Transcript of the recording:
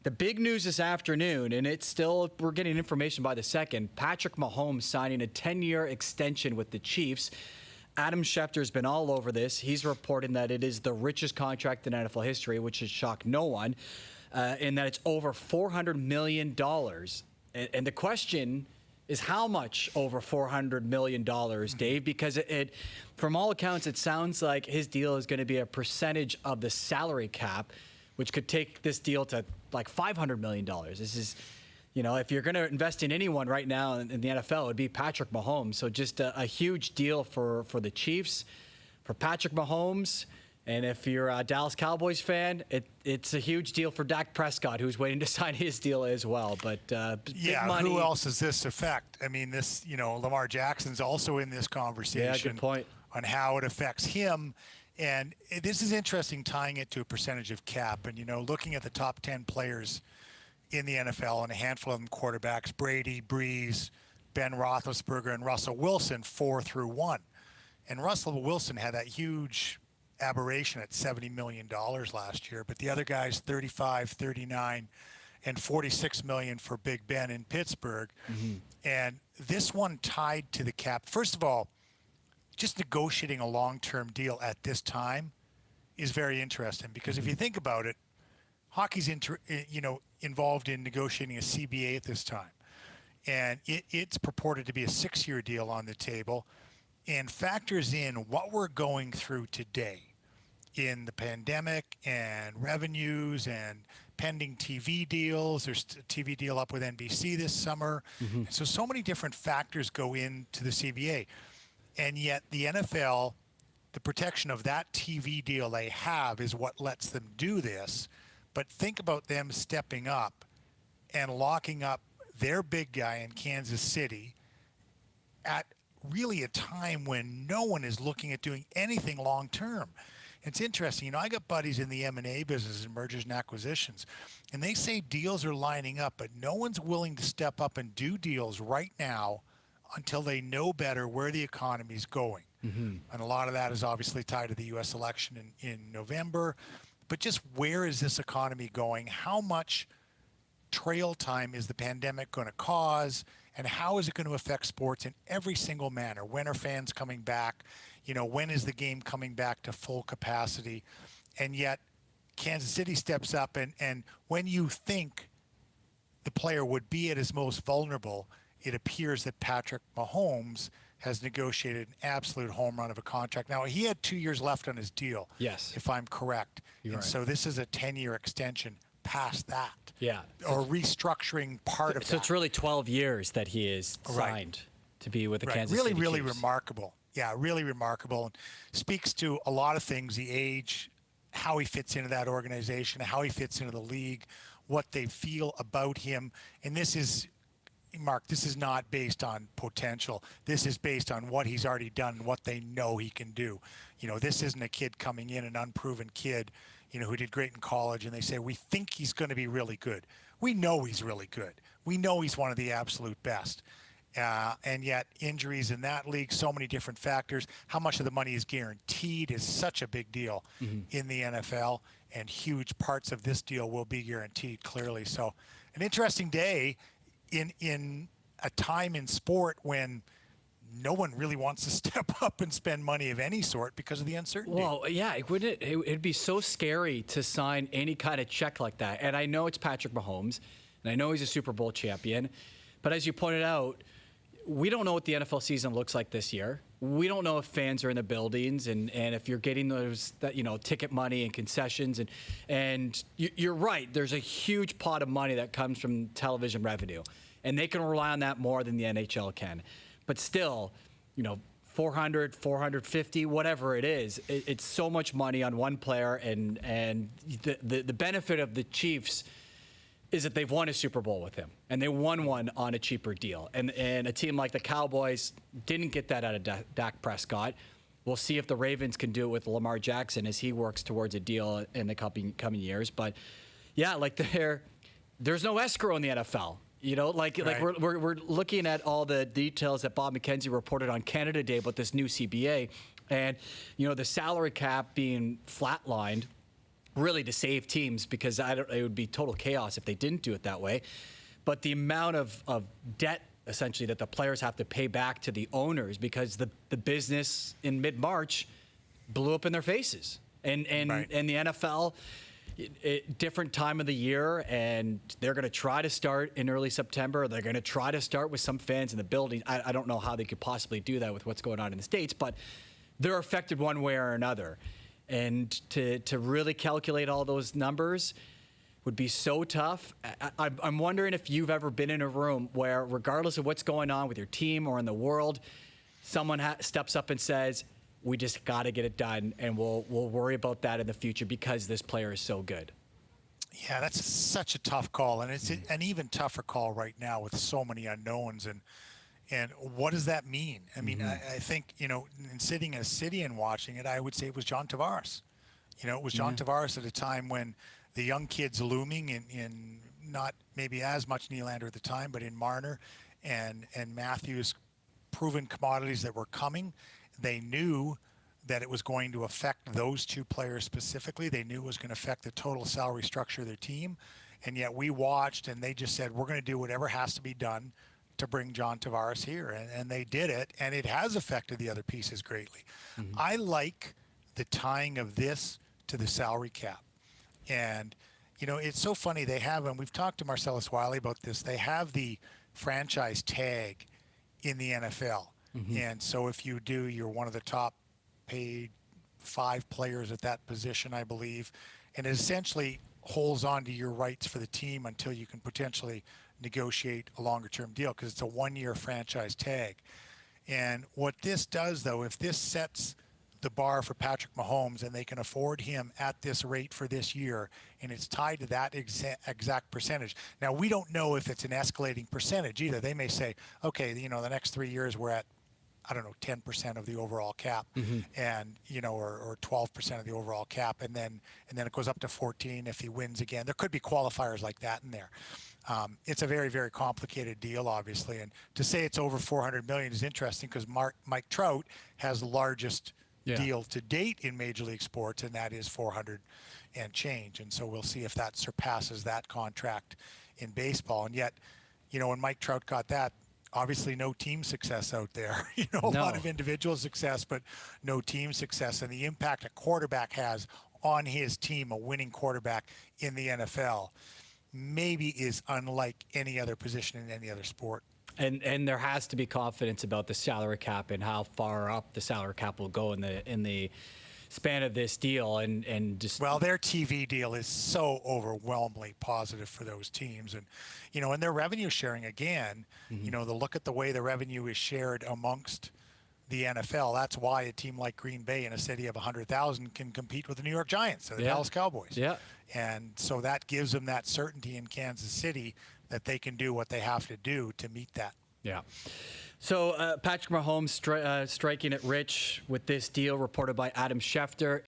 The big news this afternoon, and it's still, we're getting information by the second, Patrick Mahomes signing a 10-year extension with the Chiefs. Adam Schefter's been all over this. He's reporting that it is the richest contract in NFL history, which has shocked no one, in that it's over $400 million. And the question is how much over $400 million, Dave? Because it, from all accounts, it sounds like his deal is going to be a percentage of the salary cap, which could take this deal to like $500 million. This is, you know, if you're going to invest in anyone right now in the NFL, it would be Patrick Mahomes. So just a huge deal for the Chiefs, for Patrick Mahomes. And if you're a Dallas Cowboys fan, it's a huge deal for Dak Prescott, who's waiting to sign his deal as well. But yeah, big money. Who else does this affect? I mean, this, you know, Lamar Jackson's also in this conversation. Yeah, good point. On how it affects him. And this is interesting, tying it to a percentage of cap. And, you know, looking at the top 10 players in the NFL, and a handful of them quarterbacks, Brady, Breeze, Ben Roethlisberger, and Russell Wilson, 4 through 1. And Russell Wilson had that huge aberration at $70 million last year. But the other guys, 35, 39, and $46 million for Big Ben in Pittsburgh. Mm-hmm. And this one tied to the cap. First of all, just negotiating a long-term deal at this time is very interesting, because if you think about it, hockey's involved in negotiating a CBA at this time, and it's purported to be a 6-year deal on the table, and factors in what we're going through today in the pandemic and revenues and pending TV deals. There's a TV deal up with NBC this summer. Mm-hmm. So many different factors go into the CBA. And yet the NFL, the protection of that TV deal they have is what lets them do this. But think about them stepping up and locking up their big guy in Kansas City at really a time when no one is looking at doing anything long term. It's interesting. You know, I got buddies in the M&A business and mergers and acquisitions, and they say deals are lining up, but no one's willing to step up and do deals right now until they know better where the economy is going. Mm-hmm. And a lot of that is obviously tied to the U.S. election in November. But just where is this economy going? How much trail time is the pandemic going to cause? And how is it going to affect sports in every single manner? When are fans coming back? You know, when is the game coming back to full capacity? And yet Kansas City steps up, and when you think the player would be at his most vulnerable, it appears that Patrick Mahomes has negotiated an absolute home run of a contract. Now, he had 2 years left on his deal, yes, if I'm correct. You're right. So this is a 10-year extension past that. Yeah. Or restructuring part of that. So it's really 12 years that he is signed to be with the Kansas City Chiefs. Really remarkable. Yeah, really remarkable. And speaks to a lot of things, the age, how he fits into that organization, how he fits into the league, what they feel about him. And this is, Mark, this is not based on potential. This is based on what he's already done and what they know he can do. You know, this isn't a kid coming in, an unproven kid, you know, who did great in college, and they say, we think he's going to be really good. We know he's really good. We know he's one of the absolute best. And yet injuries in that league, so many different factors. How much of the money is guaranteed is such a big deal in the NFL, and huge parts of this deal will be guaranteed, clearly. So an interesting day in a time in sport when no one really wants to step up and spend money of any sort because of the uncertainty. Well, yeah, it'd be so scary to sign any kind of check like that. And I know it's Patrick Mahomes, and I know he's a Super Bowl champion. But as you pointed out, we don't know what the NFL season looks like this year. We don't know if fans are in the buildings and if you're getting those ticket money and concessions. And you're right. There's a huge pot of money that comes from television revenue, and they can rely on that more than the NHL can. But still, 400, 450, whatever it is, it's so much money on one player. And the benefit of the Chiefs is that they've won a Super Bowl with him, and they won one on a cheaper deal. And a team like the Cowboys didn't get that out of Dak Prescott. We'll see if the Ravens can do it with Lamar Jackson as he works towards a deal in the coming years. But yeah, like there's no escrow in the NFL. Like we're looking at all the details that Bob McKenzie reported on Canada Day about this new CBA, and the salary cap being flatlined. really to save teams, because it would be total chaos if they didn't do it that way. But the amount of debt essentially that the players have to pay back to the owners, because the business in mid-March blew up in their faces. And Right. and the NFL, different time of the year, and they're going to try to start in early September. They're going to try to start with some fans in the building. I don't know how they could possibly do that with what's going on in the States, but they're affected one way or another. And to really calculate all those numbers would be so tough. I'm wondering if you've ever been in a room where, regardless of what's going on with your team or in the world, someone steps up and says, we just got to get it done, and we'll worry about that in the future because this player is so good. Yeah, that's such a tough call, and it's an even tougher call right now with so many unknowns. And what does that mean? I mean, I think, in sitting in a city and watching it, I would say it was John Tavares. It was John Tavares at a time when the young kids looming in not maybe as much Nylander at the time, but in Marner and Matthews, proven commodities that were coming. They knew that it was going to affect those two players specifically. They knew it was going to affect the total salary structure of their team. And yet we watched, and they just said, we're going to do whatever has to be done to bring John Tavares here. And they did it, and it has affected the other pieces greatly. I like the tying of this to the salary cap. And, it's so funny. They have, and we've talked to Marcellus Wiley about this, they have the franchise tag in the NFL. And so if you do, you're one of the top paid 5 players at that position, I believe. And it essentially holds on to your rights for the team until you can potentially negotiate a longer-term deal, because it's a 1-year franchise tag. And what this does, though, if this sets the bar for Patrick Mahomes and they can afford him at this rate for this year, and it's tied to that exact percentage. Now, we don't know if it's an escalating percentage either. They may say, okay, the next 3 years we're at, 10% of the overall cap, and or 12% of the overall cap, and then it goes up to 14 if he wins again. There could be qualifiers like that in there. It's a very, very complicated deal, obviously, and to say it's over $400 million is interesting, because Mike Trout has the largest deal to date in Major League sports, and that is 400 and change. And so we'll see if that surpasses that contract in baseball. And yet, when Mike Trout got that, obviously no team success out there. A lot of individual success, but no team success. And the impact a quarterback has on his team, a winning quarterback in the NFL, maybe is unlike any other position in any other sport. And there has to be confidence about the salary cap and how far up the salary cap will go in the span of this deal, and just, well, their TV deal is so overwhelmingly positive for those teams, and and their revenue sharing again. The look at the way the revenue is shared amongst the NFL. That's why a team like Green Bay in a city of 100,000 can compete with the New York Giants or the Dallas Cowboys. Yeah, and so that gives them that certainty in Kansas City that they can do what they have to do to meet that. Yeah. So Patrick Mahomes striking it rich with this deal, reported by Adam Schefter.